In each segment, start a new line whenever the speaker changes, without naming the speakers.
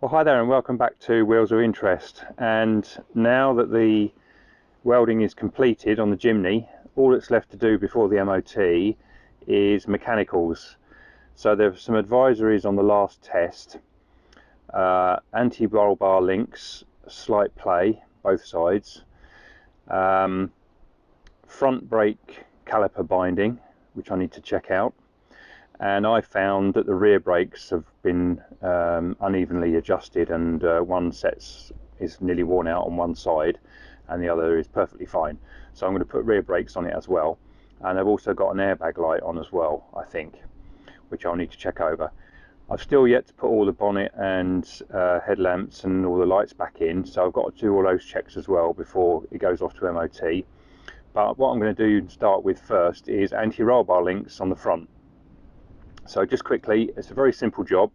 Well, hi there and welcome back to Wheels of Interest. And now that the welding is completed on the Jimny, all that's left to do before the MOT is mechanicals. So there are some advisories on the last test, anti-roll bar links, slight play both sides, front brake caliper binding, which I need to check out. And I found that the rear brakes have been unevenly adjusted, and one set is nearly worn out on one side and the other is perfectly fine. So I'm going to put rear brakes on it as well, and I've also got an airbag light on as well, I think, which I'll need to check over. I've still yet to put all the bonnet and headlamps and all the lights back in, so I've got to do all those checks as well before it goes off to MOT. But what I'm going to do and start with first is anti-roll bar links on the front. So just quickly, it's a very simple job.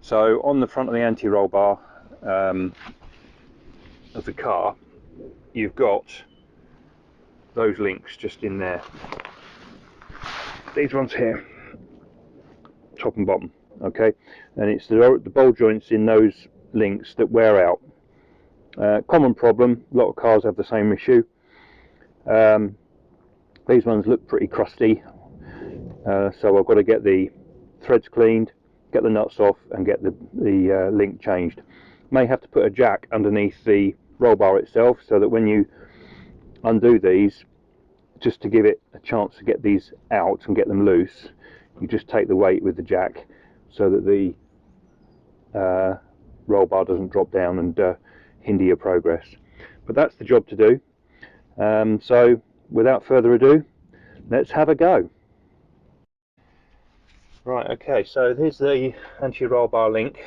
So on the front of the anti-roll bar of the car, you've got those links just in there. These ones here, top and bottom, okay? And it's the ball joints in those links that wear out. Common problem, a lot of cars have the same issue. These ones look pretty crusty. So I've got to get the threads cleaned, get the nuts off and get the link changed. May have to put a jack underneath the roll bar itself so that when you undo these, just to give it a chance to get these out and get them loose, you just take the weight with the jack so that the roll bar doesn't drop down and hinder your progress. But that's the job to do. So without further ado, let's have a go. Right, okay, so here's the anti-roll bar link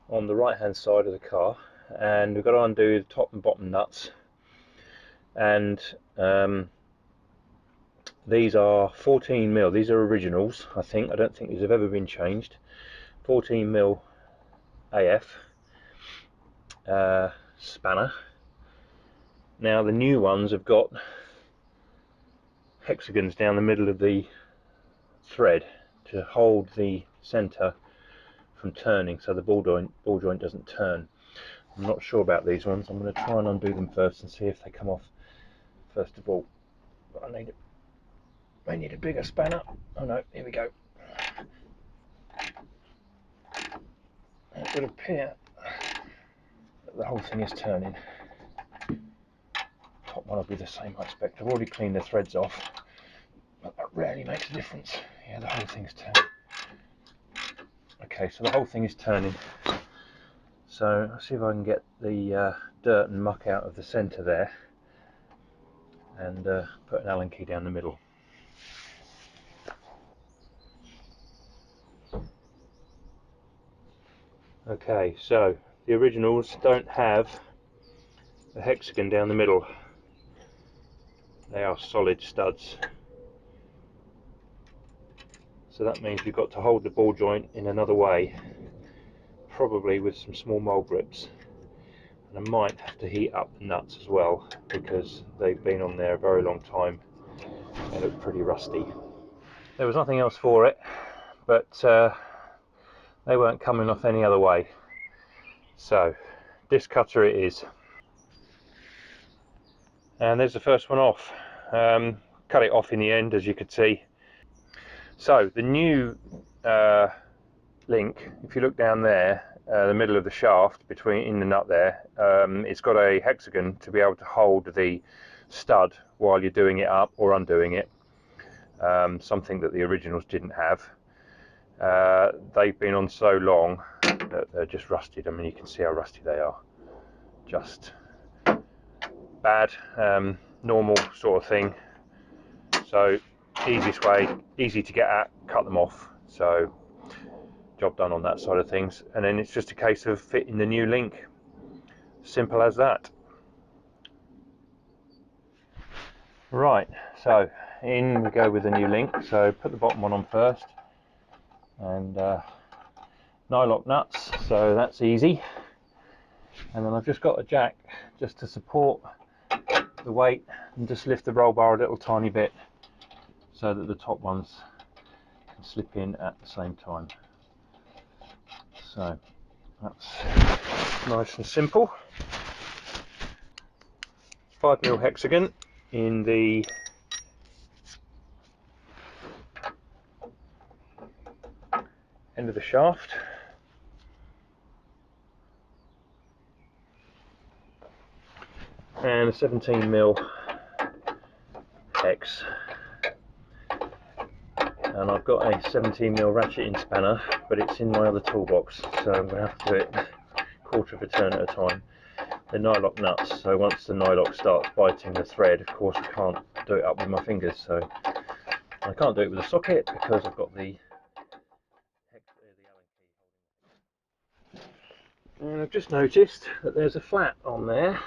on the right hand side of the car, and we've got to undo the top and bottom nuts, and these are 14mm. These are originals, I think. I don't think these have ever been changed. 14mm AF spanner. Now the new ones have got hexagons down the middle of the thread to hold the center from turning, so the ball joint doesn't turn. I'm not sure about these ones. I'm going to try and undo them first and see if they come off first of all. But I need a bigger spanner. Oh no, here we go. It would appear that the whole thing is turning. Top one will be the same, I expect. I've already cleaned the threads off, but that rarely makes a difference. Yeah, the whole thing's turning. Okay, so the whole thing is turning. So I'll see if I can get the dirt and muck out of the centre there, and put an Allen key down the middle. Okay, so the originals don't have a hexagon down the middle. They are solid studs. So that means we've got to hold the ball joint in another way, probably with some small mole grips. And I might have to heat up the nuts as well, because they've been on there a very long time. They look pretty rusty. There was nothing else for it, but they weren't coming off any other way. So disc cutter it is. And there's the first one off. Cut it off in the end, as you could see. So the new link, if you look down there, the middle of the shaft in the nut there, it's got a hexagon to be able to hold the stud while you're doing it up or undoing it, something that the originals didn't have. They've been on so long that they're just rusted. I mean, you can see how rusty they are. Just bad, normal sort of thing. So easiest way, easy to get at, cut them off. So job done on that side of things, and then it's just a case of fitting the new link. Simple as that. Right, so in we go with the new link. So put the bottom one on first, and nylock nuts, so that's easy. And then I've just got a jack just to support the weight and just lift the roll bar a little tiny bit so that the top ones can slip in at the same time. So That's nice and simple. 5mm hexagon in the end of the shaft, and a 17mm hex, and I've got a 17mm ratcheting spanner, but it's in my other toolbox, so I'm going to have to do it quarter of a turn at a time. They're nylock nuts, so once the nylock starts biting the thread, of course I can't do it up with my fingers, so I can't do it with a socket because I've got the hex, the Allen key. And I've just noticed that there's a flat on there,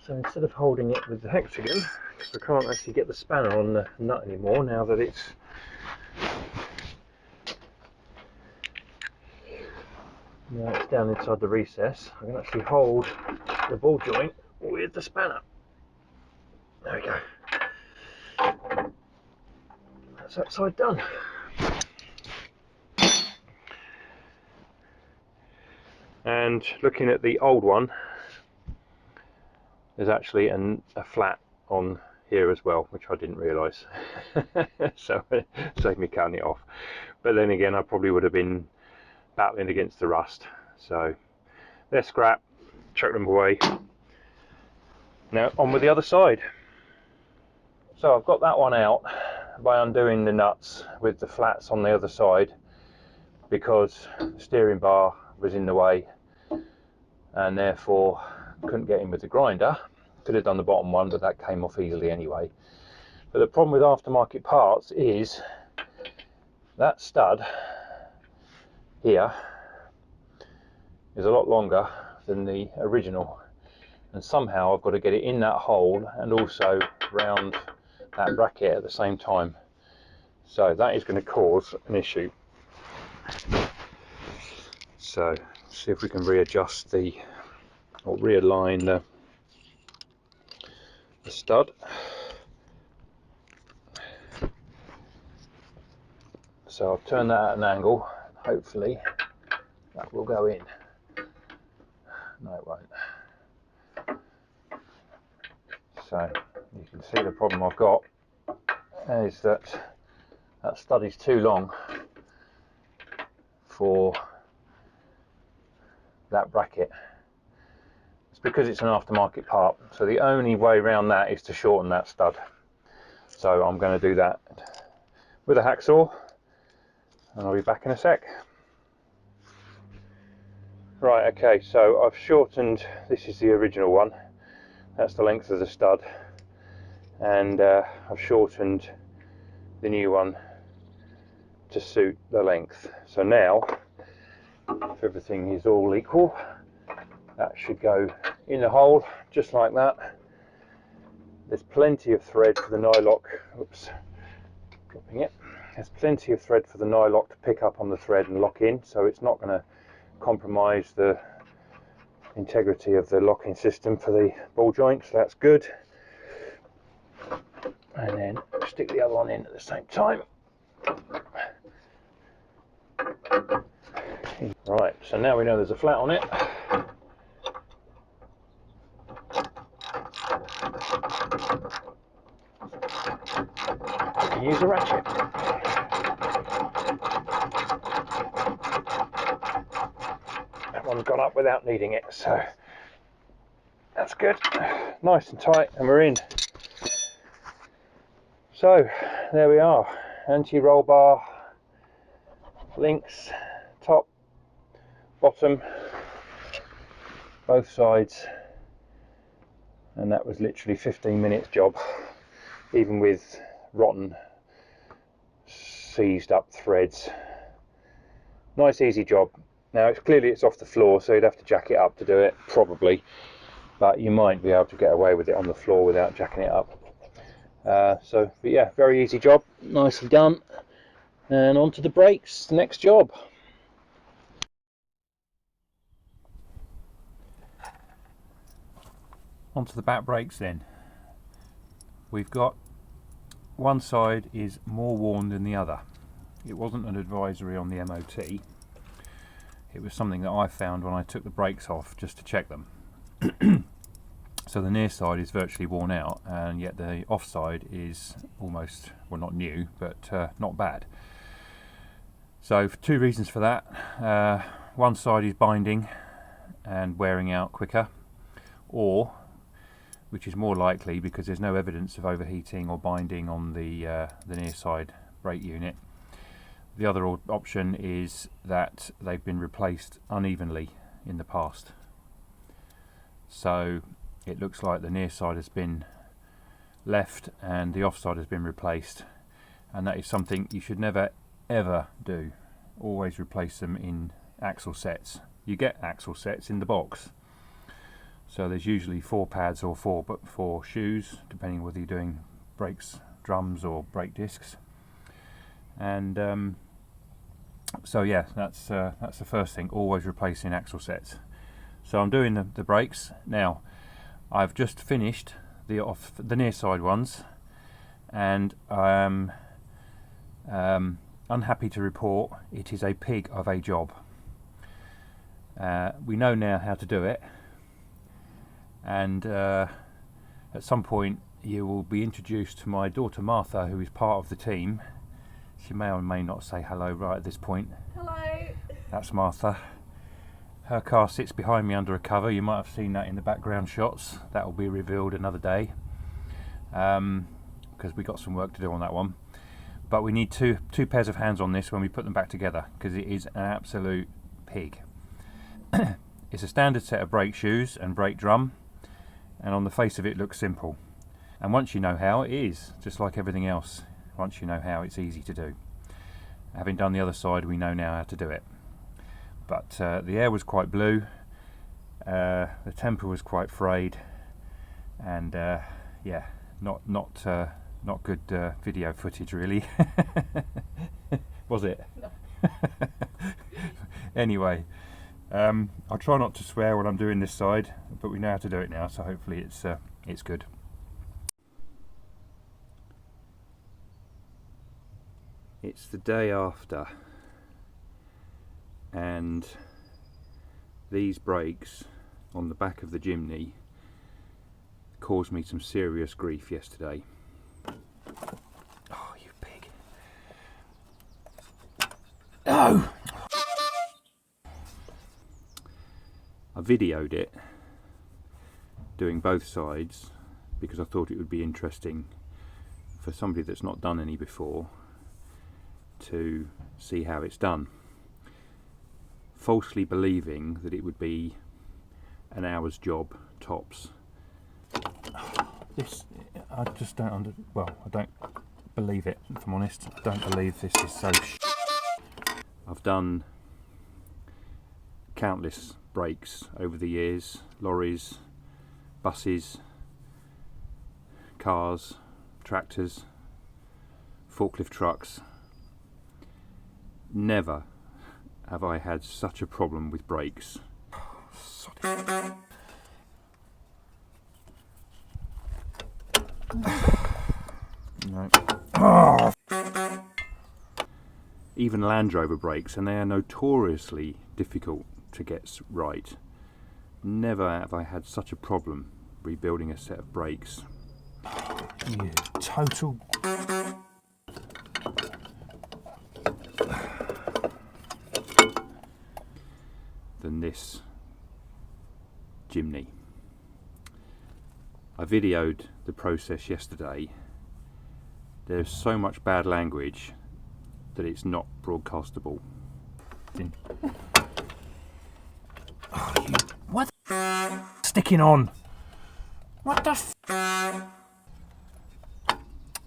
so instead of holding it with the hexagon, because I can't actually get the spanner on the nut anymore now that it's down inside the recess, I can actually hold the ball joint with the spanner. There we go. That's that side done. And looking at the old one, there's actually a flat on here as well, which I didn't realise. So it saved me cutting it off. But then again, I probably would have been battling against the rust. So they're scrap, chuck them away. Now on with the other side. So I've got that one out by undoing the nuts with the flats on the other side, because the steering bar was in the way and therefore couldn't get in with the grinder. Could have done the bottom one, but that came off easily anyway. But the problem with aftermarket parts is that stud here is a lot longer than the original, and somehow I've got to get it in that hole and also round that bracket at the same time. So that is going to cause an issue. So see if we can readjust or realign the stud. So I'll turn that at an angle, hopefully that will go in. No, it won't. So you can see the problem I've got is that stud is too long for that bracket. It's because it's an aftermarket part, so the only way around that is to shorten that stud. So I'm going to do that with a hacksaw, and I'll be back in a sec. Right, okay, so I've shortened, this is the original one, that's the length of the stud, and I've shortened the new one to suit the length. So now, if everything is all equal, that should go in the hole just like that. There's plenty of thread for the nylock, oops, dropping it. There's plenty of thread for the nylock to pick up on the thread and lock in, so it's not going to compromise the integrity of the locking system for the ball joint, so that's good. And then stick the other one in at the same time. Right, so now we know there's a flat on it. We can use a ratchet. That one's gone up without needing it, so that's good. Nice and tight, and we're in. So there we are, anti-roll bar, links, top, bottom, both sides, and that was literally 15 minutes job, even with rotten seized up threads. Nice easy job. Now it's off the floor, so you'd have to jack it up to do it probably, but you might be able to get away with it on the floor without jacking it up. But yeah, very easy job, nicely done. And on to the brakes, the next job. Onto the back brakes then. We've got one side is more worn than the other. It wasn't an advisory on the MOT. it was something that I found when I took the brakes off just to check them. So the near side is virtually worn out, and yet the off side is almost, well, not new, but not bad. So for 2 reasons for that. One side is binding and wearing out quicker, or, which is more likely because there's no evidence of overheating or binding on the near side brake unit, the other option is that they've been replaced unevenly in the past. So it looks like the near side has been left and the off side has been replaced, and that is something you should never ever do. Always replace them in axle sets. You get axle sets in the box, so there's usually 4 pads or 4 shoes, depending whether you're doing brakes, drums or brake discs. And so yeah, that's the first thing, always replacing axle sets. So I'm doing the brakes now. I've just finished the near side ones, and I'm unhappy to report it is a pig of a job. We know now how to do it, and at some point you will be introduced to my daughter Martha, who is part of the team. She may or may not say hello right at this point.
Hello.
That's Martha. Her car sits behind me under a cover. You might have seen that in the background shots. That will be revealed another day, because we got some work to do on that one. But we need two pairs of hands on this when we put them back together, because it is an absolute pig. It's a standard set of brake shoes and brake drum, and on the face of it looks simple. And once you know how, it is just like everything else. Once you know how, it's easy to do. Having done the other side, we know now how to do it. But the air was quite blue, the temper was quite frayed, and yeah, not good video footage really. Was it? No. Anyway, I'll try not to swear when I'm doing this side, but we know how to do it now, so hopefully it's good. It's the day after, and these brakes on the back of the Jimny caused me some serious grief yesterday. Oh, you pig. Oh! I videoed it, doing both sides, because I thought it would be interesting for somebody that's not done any before to see how it's done, falsely believing that it would be an hour's job tops. This, I just don't I don't believe it, if I'm honest. I don't believe this is so I've done countless brakes over the years, lorries, buses, cars, tractors, forklift trucks. Never have I had such a problem with brakes. No. Oh. Even Land Rover brakes, and they are notoriously difficult to get right. Never have I had such a problem rebuilding a set of brakes. You total... than this Jimny. I videoed the process yesterday. There's so much bad language that it's not broadcastable. Oh, you, what the sticking on? What the f?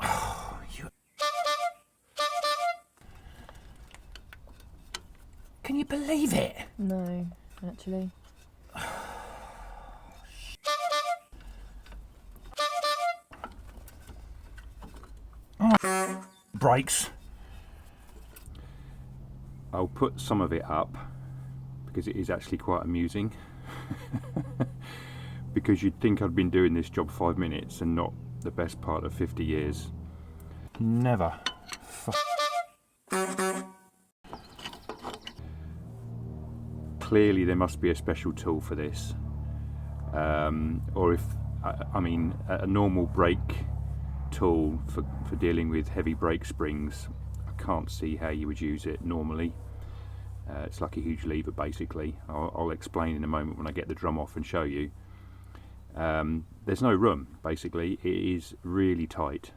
Oh, you. Can you believe it?
No, actually.
Oh, brakes. I'll put some of it up because it is actually quite amusing. Because you'd think I'd been doing this job 5 minutes and not the best part of 50 years. Never. clearly there must be a special tool for this, or if I mean a normal brake tool for dealing with heavy brake springs. I can't see how you would use it normally. It's like a huge lever basically. I'll explain in a moment when I get the drum off and show you. There's no room basically. It is really tight,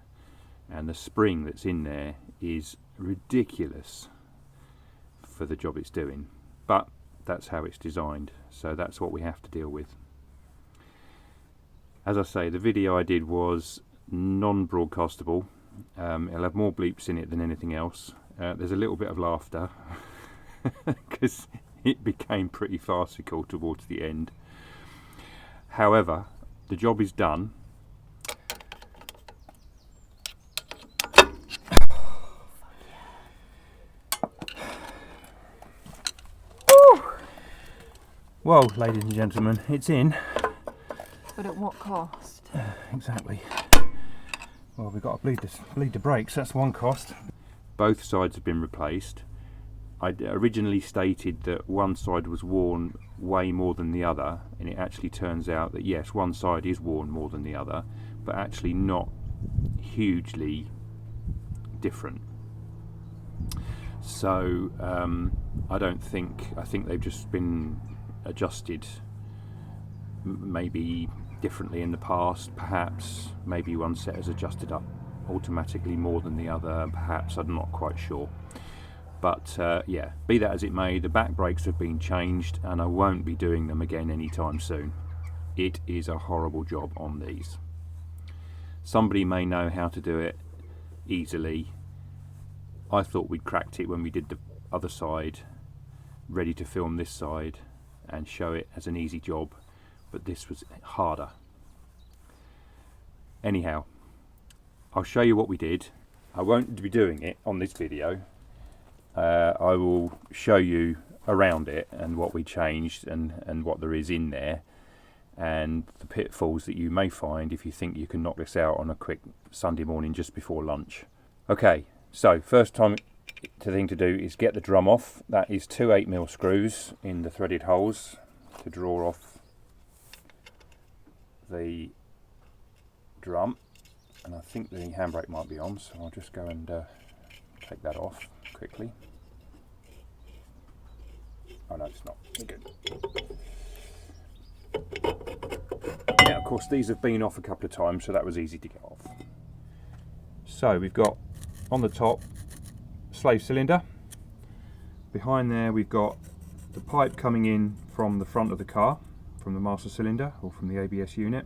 and the spring that's in there is ridiculous for the job it's doing, but that's how it's designed, so that's what we have to deal with. As I say, the video I did was non-broadcastable. It'll have more bleeps in it than anything else. There's a little bit of laughter because it became pretty farcical towards the end. However, the job is done. Well, ladies and gentlemen, it's in.
But at what cost?
Exactly. Well, we've got to bleed the brakes, that's one cost. Both sides have been replaced. I originally stated that one side was worn way more than the other, and it actually turns out that yes, one side is worn more than the other, but actually not hugely different. So I think they've just been adjusted maybe differently in the past. Perhaps maybe one set has adjusted up automatically more than the other, perhaps, I'm not quite sure. But yeah, be that as it may, the back brakes have been changed and I won't be doing them again anytime soon. It is a horrible job on these. Somebody may know how to do it easily. I thought we'd cracked it when we did the other side, ready to film this side and show it as an easy job, but this was harder. Anyhow, I'll show you what we did. I won't be doing it on this video. I will show you around it and what we changed and what there is in there, and the pitfalls that you may find if you think you can knock this out on a quick Sunday morning just before lunch. Okay, so first thing to do is get the drum off. That is two 8mm screws in the threaded holes to draw off the drum, and I think the handbrake might be on, so I'll just go and take that off quickly. Oh no, it's not. Good. Yeah, of course these have been off a couple of times, so that was easy to get off. So we've got on the top slave cylinder. Behind there we've got the pipe coming in from the front of the car, from the master cylinder or from the ABS unit,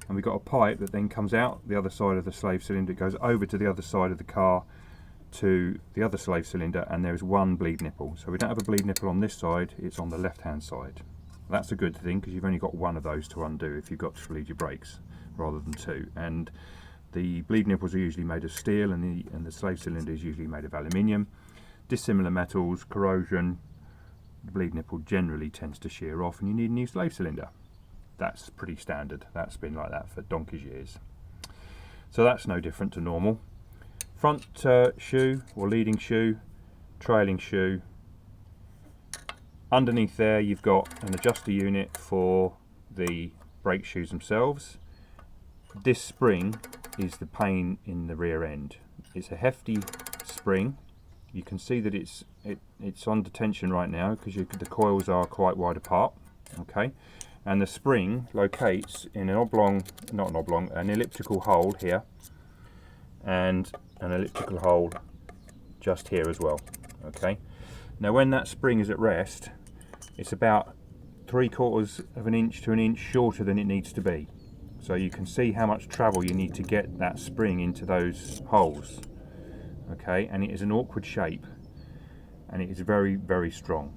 and we've got a pipe that then comes out the other side of the slave cylinder. It goes over to the other side of the car to the other slave cylinder, and there is one bleed nipple. So we don't have a bleed nipple on this side, it's on the left hand side. That's a good thing because you've only got one of those to undo if you've got to bleed your brakes rather than two. And the bleed nipples are usually made of steel, and the slave cylinder is usually made of aluminium. Dissimilar metals, corrosion, the bleed nipple generally tends to shear off and you need a new slave cylinder. That's pretty standard. That's been like that for donkey's years. So that's no different to normal. Front shoe or leading shoe, trailing shoe. Underneath there you've got an adjuster unit for the brake shoes themselves. This spring is the pain in the rear end. It's a hefty spring. You can see that it's under tension right now because the coils are quite wide apart. Okay, and the spring locates in an elliptical hole here, and an elliptical hole just here as well. Okay, now when that spring is at rest, it's about 3/4 of an inch to an inch shorter than it needs to be. So you can see how much travel you need to get that spring into those holes. Okay, and it is an awkward shape and it is very, very strong.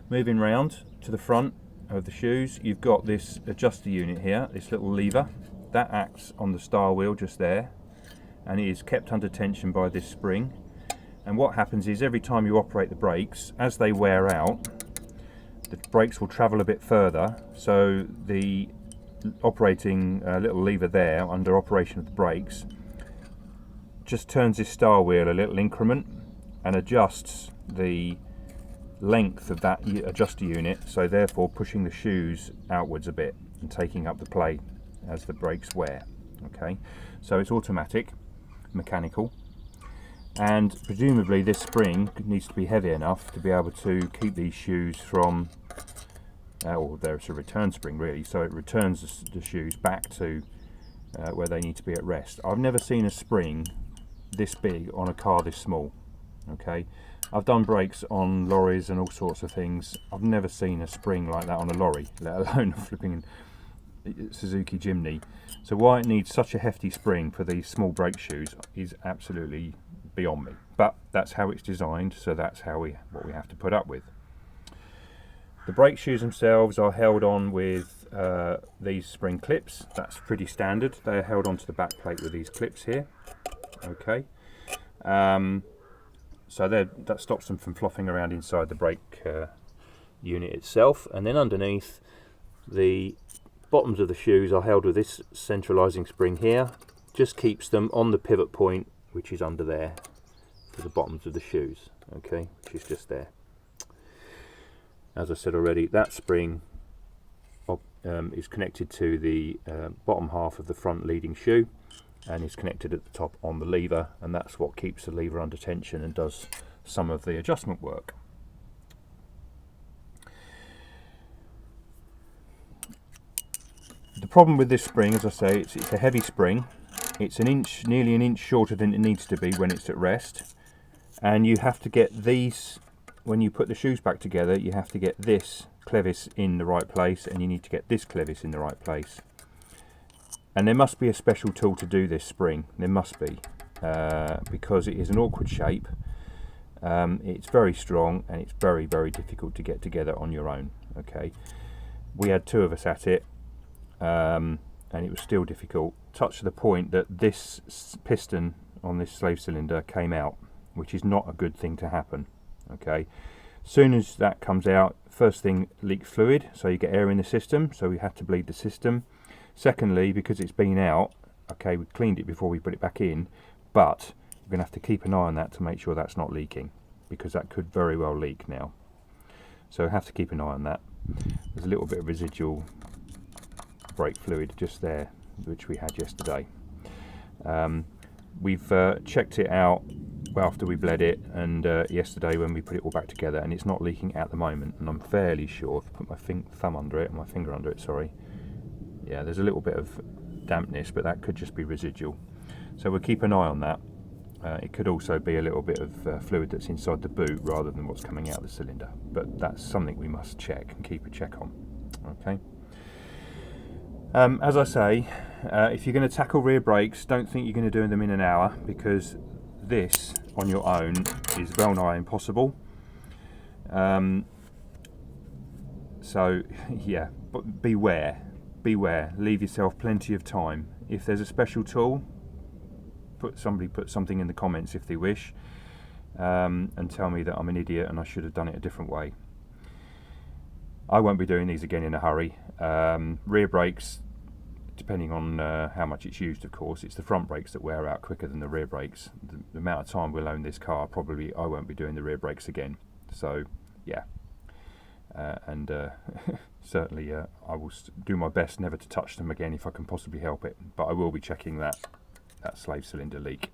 Moving round to the front of the shoes, you've got this adjuster unit here, this little lever that acts on the star wheel just there, and it is kept under tension by this spring. And what happens is every time you operate the brakes, as they wear out, the brakes will travel a bit further, so the operating little lever there under operation of the brakes just turns this star wheel a little increment and adjusts the length of that adjuster unit, so therefore pushing the shoes outwards a bit and taking up the play as the brakes wear. Okay, so it's automatic, mechanical, and presumably this spring needs to be heavy enough to be able to keep these shoes from, or there's a return spring really, so it returns the shoes back to where they need to be at rest. I've never seen a spring this big on a car this small. Okay, I've done brakes on lorries and all sorts of things. I've never seen a spring like that on a lorry, let alone a flipping Suzuki Jimny. So why it needs such a hefty spring for these small brake shoes is absolutely beyond me. But that's how it's designed, so that's what we have to put up with. The brake shoes themselves are held on with these spring clips. That's pretty standard. They're held onto the back plate with these clips here. Okay. So that stops them from flopping around inside the brake unit itself. And then underneath, the bottoms of the shoes are held with this centralising spring here. Just keeps them on the pivot point, which is under there, for the bottoms of the shoes. Okay, which is just there. As I said already, that spring is connected to the bottom half of the front leading shoe, and is connected at the top on the lever, and that's what keeps the lever under tension and does some of the adjustment work. The problem with this spring, as I say, it's a heavy spring. It's nearly an inch shorter than it needs to be when it's at rest, and you have to get these, when you put the shoes back together, you have to get this clevis in the right place, and you need to get this clevis in the right place. And there must be a special tool to do this spring. There must be, because it is an awkward shape. It's very strong, and it's very, very difficult to get together on your own. Okay, we had two of us at it, and it was still difficult, touch to the point that this piston on this slave cylinder came out, which is not a good thing to happen. Okay, soon as that comes out, first thing, leak fluid, so you get air in the system, so we had to bleed the system. Secondly, because it's been out, okay, we cleaned it before we put it back in, but we're going to have to keep an eye on that to make sure that's not leaking, because that could very well leak now. So we have to keep an eye on that. There's a little bit of residual brake fluid just there, which we had yesterday. We've checked it out after we bled it, and yesterday when we put it all back together, and it's not leaking at the moment, and I'm fairly sure, if I put my thumb under it, my finger under it, sorry, yeah, there's a little bit of dampness, but that could just be residual. So we'll keep an eye on that. It could also be a little bit of fluid that's inside the boot rather than what's coming out of the cylinder, but that's something we must check and keep a check on. Okay. As I say, if you're going to tackle rear brakes, don't think you're going to do them in an hour, because this on your own is well nigh impossible. So yeah, but beware, leave yourself plenty of time. If there's a special tool, put something in the comments if they wish, and tell me that I'm an idiot and I should have done it a different way. I won't be doing these again in a hurry. Rear brakes, depending on how much it's used, of course, it's the front brakes that wear out quicker than the rear brakes. The amount of time we'll own this car, probably I won't be doing the rear brakes again. So yeah, certainly I will do my best never to touch them again if I can possibly help it, but I will be checking that slave cylinder leak,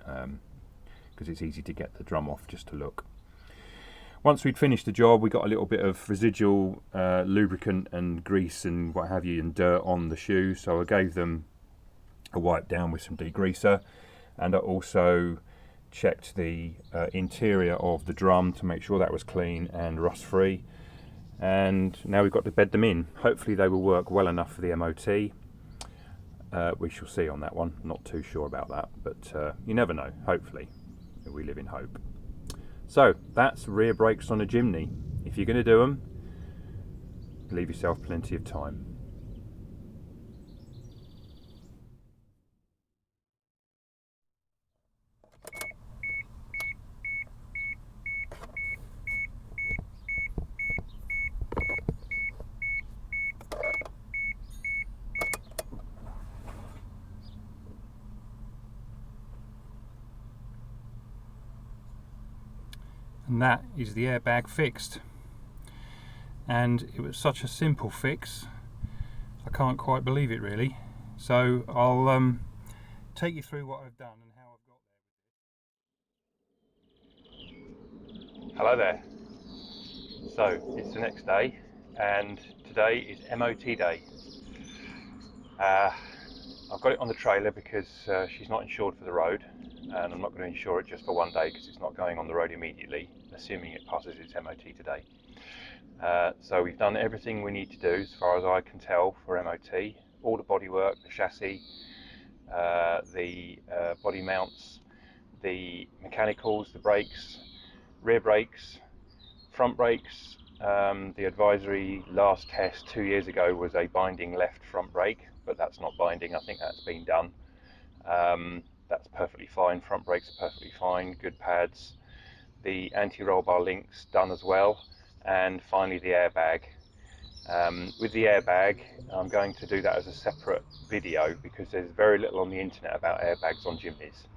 because it's easy to get the drum off just to look. Once we'd finished the job, we got a little bit of residual lubricant and grease and what have you and dirt on the shoes, so I gave them a wipe down with some degreaser, and I also checked the interior of the drum to make sure that was clean and rust free, and now we've got to bed them in. Hopefully they will work well enough for the MOT. We shall see on that one, not too sure about that, but you never know. Hopefully, we live in hope. So that's rear brakes on a Jimny. If you're going to do them, leave yourself plenty of time. And
that is the airbag fixed. And it was such a simple fix, I can't quite believe it really. So I'll take you through what I've done and how I've got there. Hello there. So it's the next day and today is MOT day. I've got it on the trailer because she's not insured for the road, and I'm not going to insure it just for one day because it's not going on the road immediately, assuming it passes its MOT today. So we've done everything we need to do as far as I can tell for MOT. All the bodywork, the chassis, the body mounts, the mechanicals, the brakes, rear brakes, front brakes. The advisory last test 2 years ago was a binding left front brake, but that's not binding. I think that's been done. That's perfectly fine. Front brakes are perfectly fine, good pads. The anti-roll bar links done as well, and finally the airbag. With the airbag, I'm going to do that as a separate video because there's very little on the internet about airbags on Jimnys,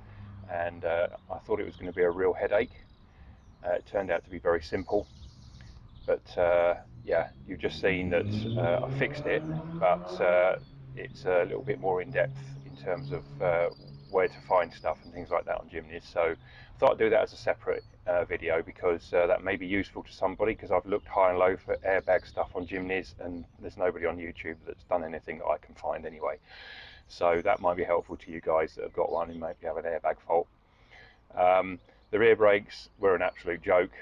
and I thought it was going to be a real headache. It turned out to be very simple, but yeah, you've just seen that I fixed it, but it's a little bit more in depth in terms of where to find stuff and things like that on Jimnys. So I thought I'd do that as a separate video because that may be useful to somebody, because I've looked high and low for airbag stuff on Jimnys and there's nobody on YouTube that's done anything that I can find anyway. So that might be helpful to you guys that have got one and maybe have an airbag fault. The rear brakes were an absolute joke,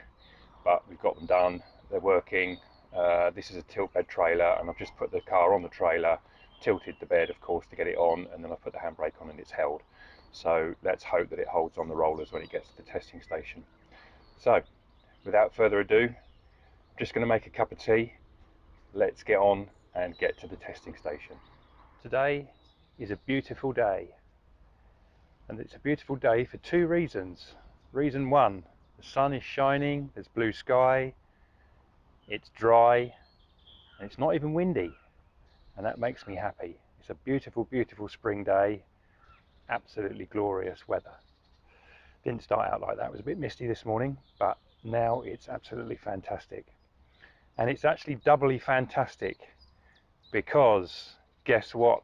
but we've got them done. They're working. This is a tilt bed trailer, and I've just put the car on the trailer, tilted the bed, of course, to get it on, and then I put the handbrake on and it's held. So let's hope that it holds on the rollers when it gets to the testing station. So without further ado, I'm just going to make a cup of tea. Let's get on and get to the testing station. Today is a beautiful day, and it's a beautiful day for two reasons. Reason one, the sun is shining, there's blue sky, it's dry, and it's not even windy, and that makes me happy. It's a beautiful, beautiful spring day, absolutely glorious weather. Didn't start out like that, it was a bit misty this morning, but now it's absolutely fantastic. And it's actually doubly fantastic because guess what?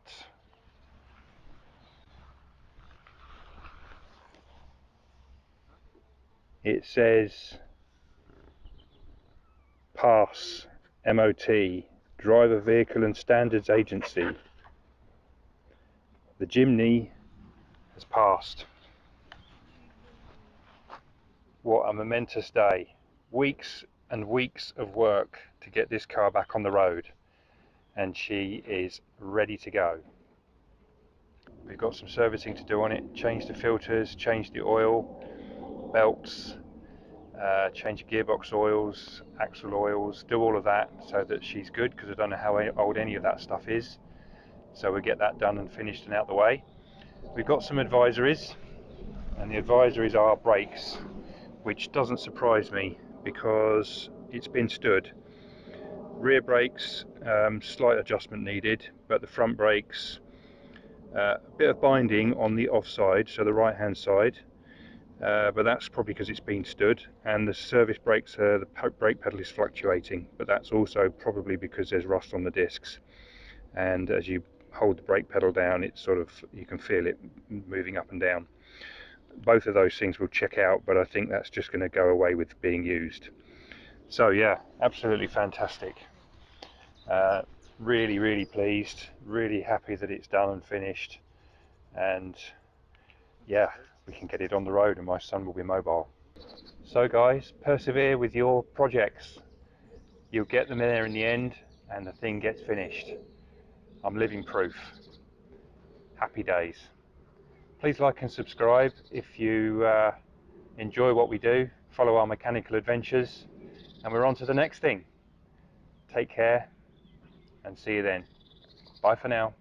It says pass MOT, Driver Vehicle and Standards Agency. The Jimny has passed. What a momentous day. Weeks and weeks of work to get this car back on the road, and she is ready to go. We've got some servicing to do on it, change the filters, change the oil, belts, change gearbox oils, axle oils, do all of that so that she's good, because I don't know how old any of that stuff is. So we'll get that done and finished and out the way. We've got some advisories, and the advisories are brakes, which doesn't surprise me because it's been stood. Rear brakes, slight adjustment needed, but the front brakes, a bit of binding on the offside, so the right hand side, but that's probably because it's been stood. And the service brakes, the brake pedal is fluctuating, but that's also probably because there's rust on the discs, and as you hold the brake pedal down, it's sort of, you can feel it moving up and down. Both of those things will check out, but I think that's just going to go away with being used. So yeah, absolutely fantastic. Really, really pleased, really happy that it's done and finished, and yeah, we can get it on the road and my son will be mobile. So guys, persevere with your projects. You'll get them there in the end and the thing gets finished. I'm living proof. Happy days. Please like and subscribe if you enjoy what we do. Follow our mechanical adventures, and we're on to the next thing. Take care and see you then. Bye for now.